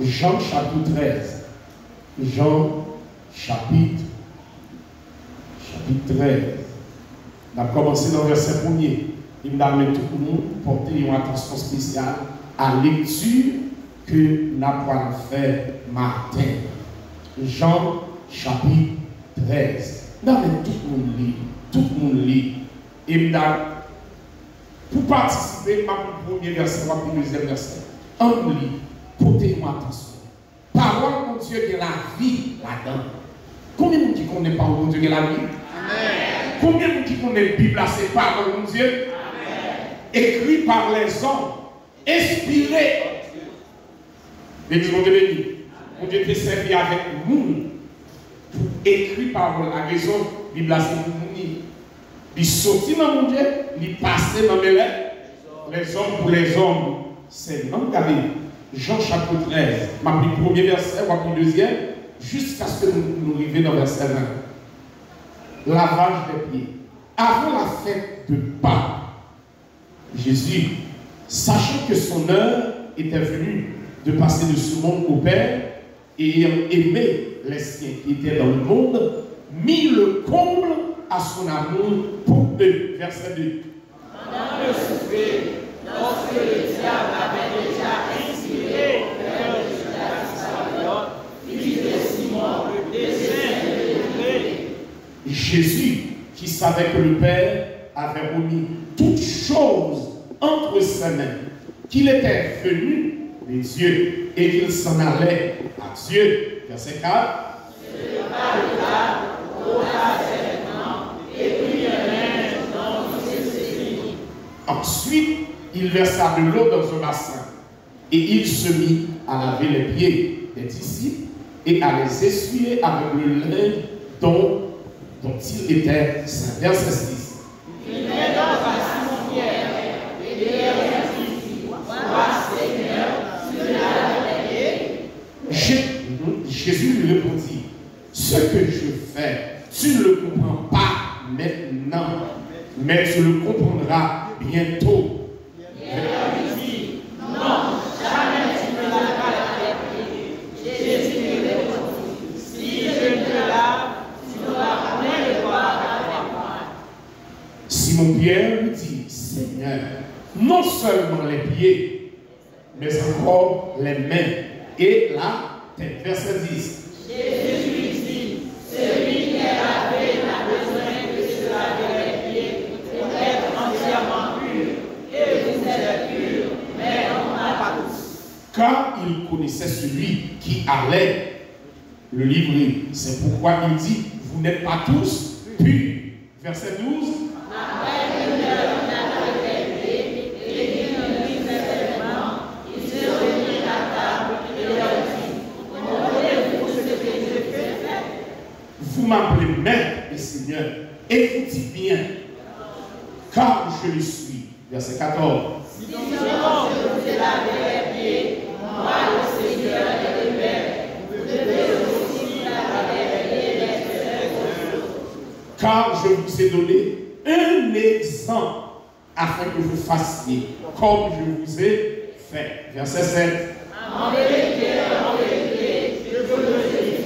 Jean chapitre 13. Jean chapitre 13. On a commencé dans le verset 1er. Il m'a mis tout le monde pour porter une attention spéciale à la lecture que nous avons fait matin. Jean chapitre 13. Non, mais tout le monde lit. Tout le monde lit. Et pour participer, ma premier verset, ma deuxième verset. On lit. Portez-moi attention. Parole, mon Dieu, de la vie là-dedans. Combien de gens qui connaissent pas mon Dieu de la vie? Amen. Combien de gens qui connaissent la Bible, c'est parole, mon Dieu? Amen. Écrit par les hommes, inspiré. L'église, mon Dieu béni. Mon Dieu peut servir avec nous. Écrit par la raison, la Bible, c'est pour nous. Il sortit dans mon Dieu, il passait dans les hommes pour les hommes. C'est non, regardez. Jean chapitre 13, ma premier verset, ma deuxième, jusqu'à ce que nous arrivions dans le verset 20. Lavage des pieds. Avant la fête de Pâques, Jésus, sachant que son heure était venue de passer de ce monde au Père, et ayant aimé les siens qui étaient dans le monde, mit le comble à son amour pour eux. Verset 2. Pendant le souper, lorsque le diable avait déjà inspiré au cœur de Judas Iscariote, fils de Simon, le dessein de l'élever. Jésus, qui savait que le Père avait remis toutes choses entre ses mains, qu'il était venu des dieux et qu'il s'en allait à Dieu. Verset 4. Se leva ôta ses vêtements et prit un linge dont il s'est saisi. Ensuite, il versa de l'eau dans un bassin et il se mit à laver les pieds des disciples et à les essuyer avec le linge dont il était saint. Verset 6. Il met donc à Simon-Pierre et dit à ses disciples, Vois, Seigneur, tu l'as lavé. Jésus lui répondit, ce que je fais, tu ne le comprends pas maintenant, mais tu le comprendras bientôt. Pierre lui dit, non, jamais tu ne l'as pas lavé. Jésus lui répondit, si je ne te lave, tu n'auras point de voir avec moi. Simon-Pierre lui dit, Seigneur, non seulement les pieds, mais encore les mains et la tête. Verset 10. Jésus lui dit, celui qui est lavé n'a besoin de se laver les pieds pour être entièrement pur. Et vous êtes purs, mais on n'a pas tous. Car il connaissait celui qui allait le livrer. C'est pourquoi il dit, vous n'êtes pas tous purs. Verset 12. Après une heure, on a fait et il ne lui faisait pas. Il se remit à table et leur dit, comprenez-vous ce que je fais faire? Vous m'appelez Maître et Seigneur, écoutez bien, car je le suis. Verset 14. Si donc je vous ai lavé les pieds, moi le Seigneur et le Père, vous devez aussi laver les pieds les uns aux autres. Car je vous ai donné un exemple afin que vous fassiez comme je vous ai fait. Verset 7. En vérité, je vous le dis,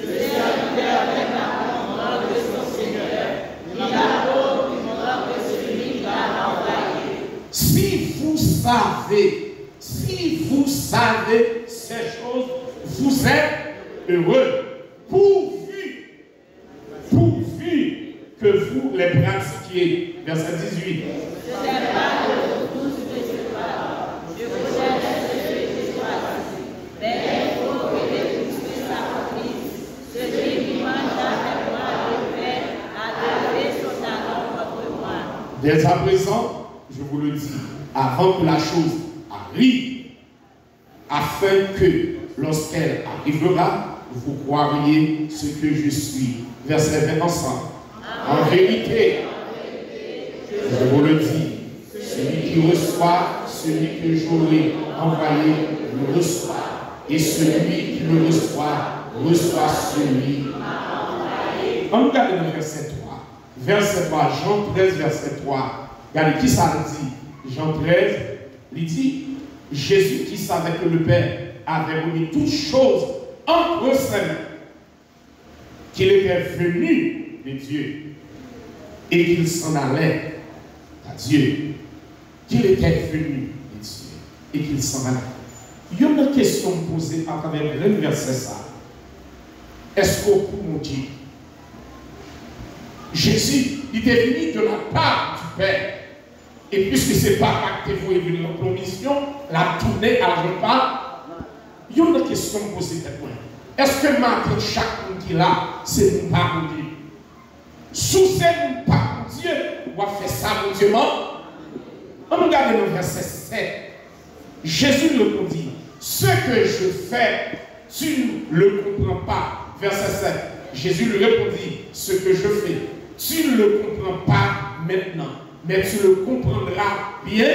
le serviteur avec la commande de son Seigneur, il apporte une ordre de celui qui l'a envoyé. Si vous savez ces choses, vous êtes heureux, pourvu que vous les pratiquiez. Verset 18. Ce n'est pas de tout ce que je parle, je vous cherche ce que je sois dit, mais il faut que les puissances s'accomplissent. Celui qui mange avec moi le pain a lavé son talon contre moi. Dès à présent, je vous le dis, avant que la chose arrive, afin que, lorsqu'elle arrivera, vous croiriez ce que je suis. Verset 20 ensemble. En vérité, je vous le dis, celui qui reçoit, celui que j'aurai envoyé, le reçoit. Et celui qui le reçoit, reçoit celui qui m'a envoyé. On regarde le verset 3. Verset 3, Jean 13, verset 3. Regardez qui ça dit. Jean 13, il dit, Jésus qui savait que le Père avait remis toutes choses entre ses mains, qu'il était venu de Dieu et qu'il s'en allait à Dieu, qu'il était venu de Dieu et qu'il s'en allait. Il y a une question posée à travers le verset ça. Est-ce qu'on peut nous dire Jésus, il est venu de la part du Père. Et puisque ce n'est pas acté, vous et venu dans la mission, la tournée à la part, il y a une question posée à point. Est-ce que maintenant, chaque monde qui est là, c'est mon pas pour Dieu? Sous c'est mon pas pour Dieu, on va faire ça pour Dieu. On regarde le verset 7. Jésus le dit, ce que je fais, tu ne le comprends pas. Verset 7. Jésus lui répondit, ce que je fais, tu ne le comprends pas maintenant, mais tu le comprendras bien.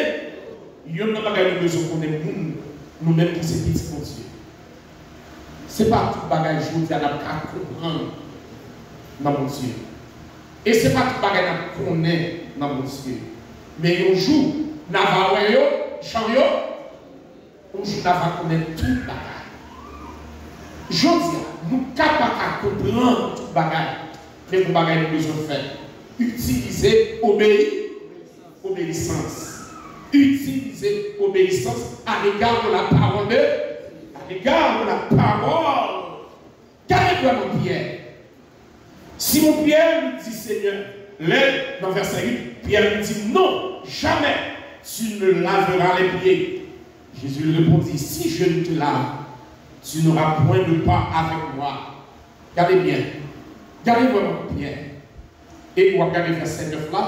Il y a un besoin qu'on est nous-mêmes qui sommes petits pour Dieu. Ce n'est pas tout bagage que nous avons comprendre dans mon Dieu. Et ce n'est pas tout bagage qu'on connaît dans mon Dieu. Mais un jour, nous avons un jour, nous avons connaître tout bagage. Je dis, nous sommes capables de comprendre tout bagage. Mais nous avons besoin de faire. Utiliser obéissance. Utiliser obéissance à l'égard de la parole de l'égard de la parole. Qu'est-ce que Pierre? Simon Pierre lui dit, Seigneur, dans verset 8, Pierre lui dit, non, jamais tu ne laveras les pieds. Jésus lui répondit, si je ne te lave, tu n'auras point de part avec moi. Regardez bien. Regardez vraiment Pierre. Et vous regardez verset 9 là.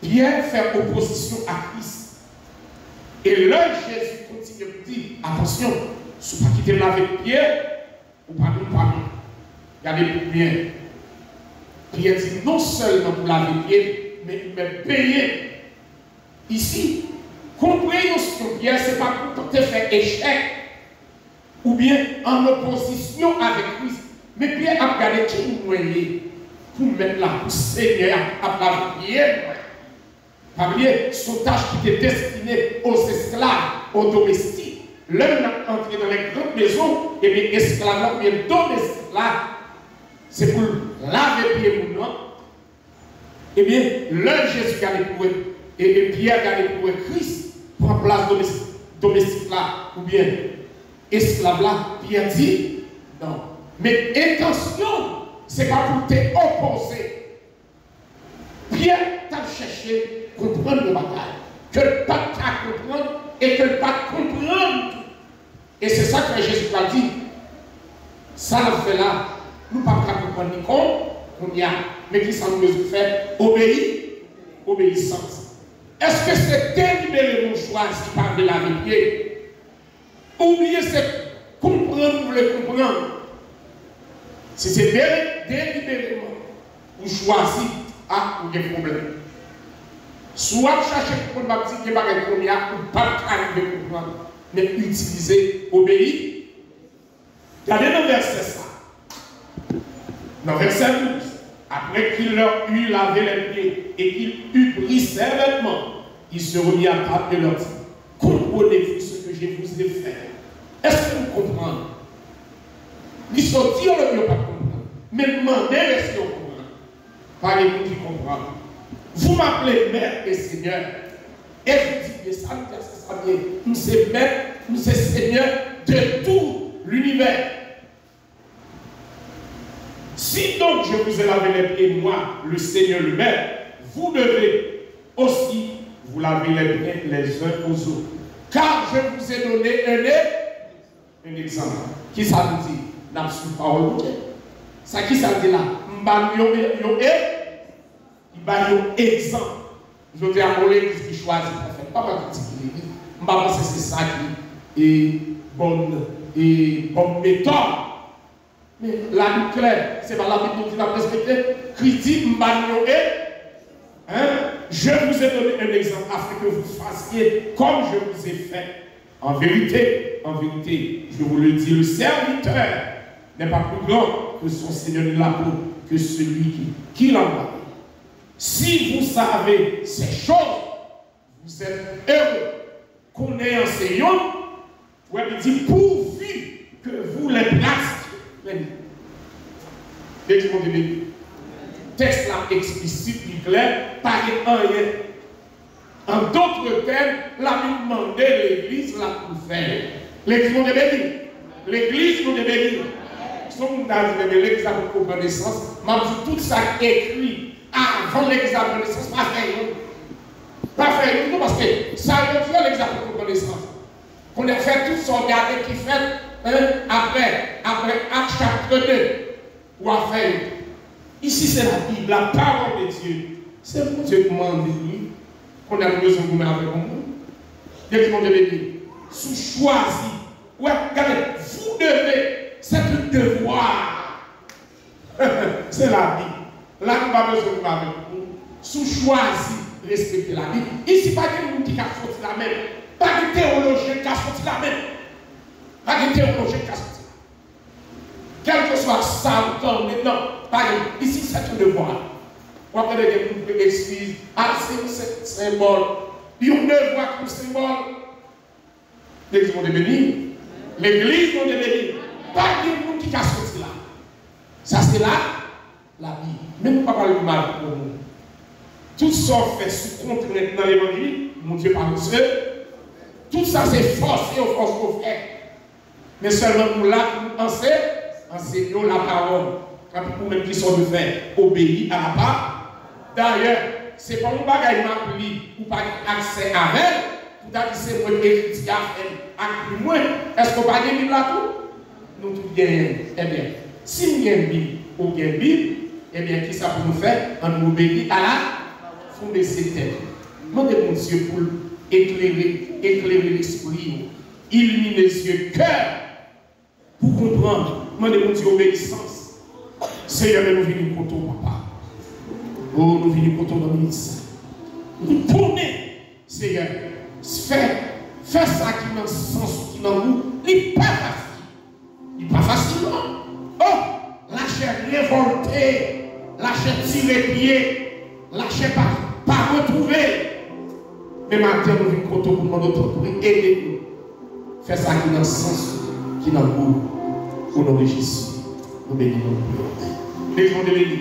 Pierre fait opposition à Christ. Et là, Jésus continue de dire, attention, si vous ne pas quitter laver les pieds, ou pardon. Regardez bien. Pierre dit non seulement pour laver les pieds, mais payer. Ici, compréhension Pierre, ce n'est pas pour te faire échec, ou bien en opposition avec Christ. Mais Pierre a regardé qui nous est pour mettre là, pour Seigneur à laver les pieds. Parmi son tâche qui était destinée aux esclaves, aux domestiques. L'homme est entré dans les grandes maisons, et bien esclaves, ou bien domestiques là, c'est pour laver les pieds pour nous. Et bien, l'homme Jésus a pour et Pierre a pour Christ, prend place domestique là, ou bien esclave là, Pierre dit, non. Mais attention, ce n'est pas pour t'opposer. Pierre t'a cherché à comprendre le bataille. Que le pas t'a comprendre et que le pas comprendre. Et c'est ça que Jésus a dit. Ça nous fait là, nous ne pouvons pas comprendre ni qu'on y a, mais qui s'en nous fait obéissance. Est-ce que c'est délibérément choisi par de la vérité? Ou bien c'est comprendre pour le comprendre? Si c'est délibérément ou choisi, ou des problèmes. Soit chercher pour comprendre qui va être premier ou pas arriver à comprendre, mais utiliser, obéir. Regardez dans le verset ça. Dans le verset 12. Après qu'il leur eut lavé les pieds et qu'il eut pris ses vêtements, il se remit à table et leur dit, comprenez-vous ce que je vous ai fait? Est-ce que vous comprenez? Ils sont dit, on ne peut pas comprendre. Mais demandez est-ce qu'on comprend. Parlez-vous qui comprend. Vous m'appelez Maître et Seigneur. Et je dis, mais ça me dit, nous sommes Maître, nous sommes Seigneur de tout l'univers. Si donc je vous ai lavé les pieds, moi, le Seigneur le Maître, vous devez aussi vous laver les pieds les uns aux autres. Car je vous ai donné un exemple. Qui ça nous dit? N'absolu parole. Ça qui ça dit là? Il va y exemple. Je veux dire, à l'église qui choisit pour faire. Pas ma critique l'église. Je pense que c'est ça qui est bonne méthode. Mais la Bible claire, c'est pas la Bible qui l'a respecté. Critique, je vous ai donné un exemple afin que vous fassiez comme je vous ai fait. En vérité, je vous le dis, le serviteur n'est pas plus grand que son Seigneur de l'amour, que celui qui l'envoie. Si vous savez ces choses, vous êtes heureux qu'on ait enseignant. Ouais, il dit pour L'église monde est béni. Texte là explicite, clair, pas rien. En d'autres termes, la Bible demandait l'église là pour faire. L'église monde est béni. L'église monde est béni. Si on a dit l'église a pour prendre naissance, m'a dit tout ça écrit avant l'église a prendre naissance, pas fait. Pas fait, parce que ça veut dire l'église a pour prendre naissance. On a fait tout ça, regardez qui fait après Acte chapitre 2, ou à faire. Ici c'est la Bible, la parole de Dieu. C'est pour Dieu qui m'a dit qu'on a besoin de vous mettre avec nous. Dieu qui m'a dit, sous choisi. Ouais, regardez, vous devez, c'est un devoir. C'est la Bible. Là, nous avons besoin de vous mettre avec nous. Sous choisi, respecter la Bible. Ici, pas de monde qui a sorti la même. Pas de théologien qui a sorti la même. Pas de théologien qui a sorti. Quel que soit ça ou non, pas de. Ici, c'est un devoir. On va faire des excuses. Ah, c'est un symbole. Il y a un devoir comme symbole. L'église monde est béni. L'église monde est béni. Pas de monde qui a sorti là. Ça, c'est là, la Bible. Même pas parler de mal pour nous. Tout ça fait sous contrainte dans l'évangile, mon Dieu par nous. Tout ça, c'est forcé aux forces qu'on fait. Mais seulement pour là, nous enseignons la parole. Quand pour même qui sont de faire, obéir à la parole. D'ailleurs, ce n'est pas un bagage m'appli ou pas accès à elle. Tout à dit c'est moi qui écrit à elle. Avec moi, est-ce qu'on va gagner là tout? Nous tout gagnons. Eh bien, si nous gagnons Bible ou gagnons Bible, eh bien, qui ça pour nous faire? On nous obéit à la fondée de ses têtes. Demandez mon Dieu pour éclairer l'esprit, illuminer les yeux, cœur, pour comprendre. Demandez mon Dieu obéissance. Seigneur, nous venons contre papa. Oh, nous venons contre nos ministères. Nous tournons, Seigneur. Fais ça qui dans le sens, qui dans nous. Il n'est pas facile. Il n'est pas facile, non. Oh, lâchez révolté, lâchez tiré pied, lâchez pas retrouver. Mais maintenant, nous venons contre pour nous aider nous. Fais ça qui dans le sens, qui dans nous. Au nom de Jésus, nous bénissons. Les gens de l'église.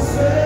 Say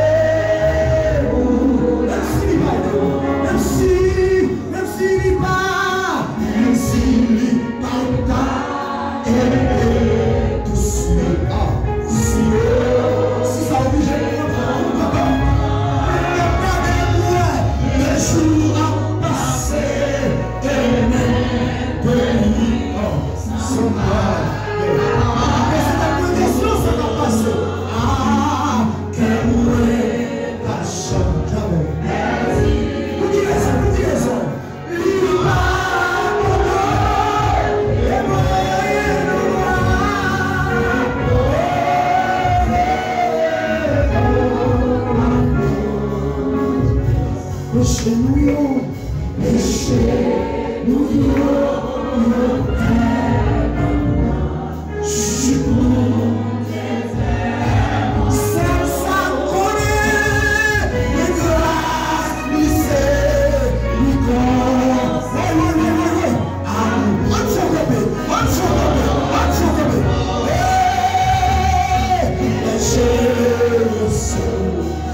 soul.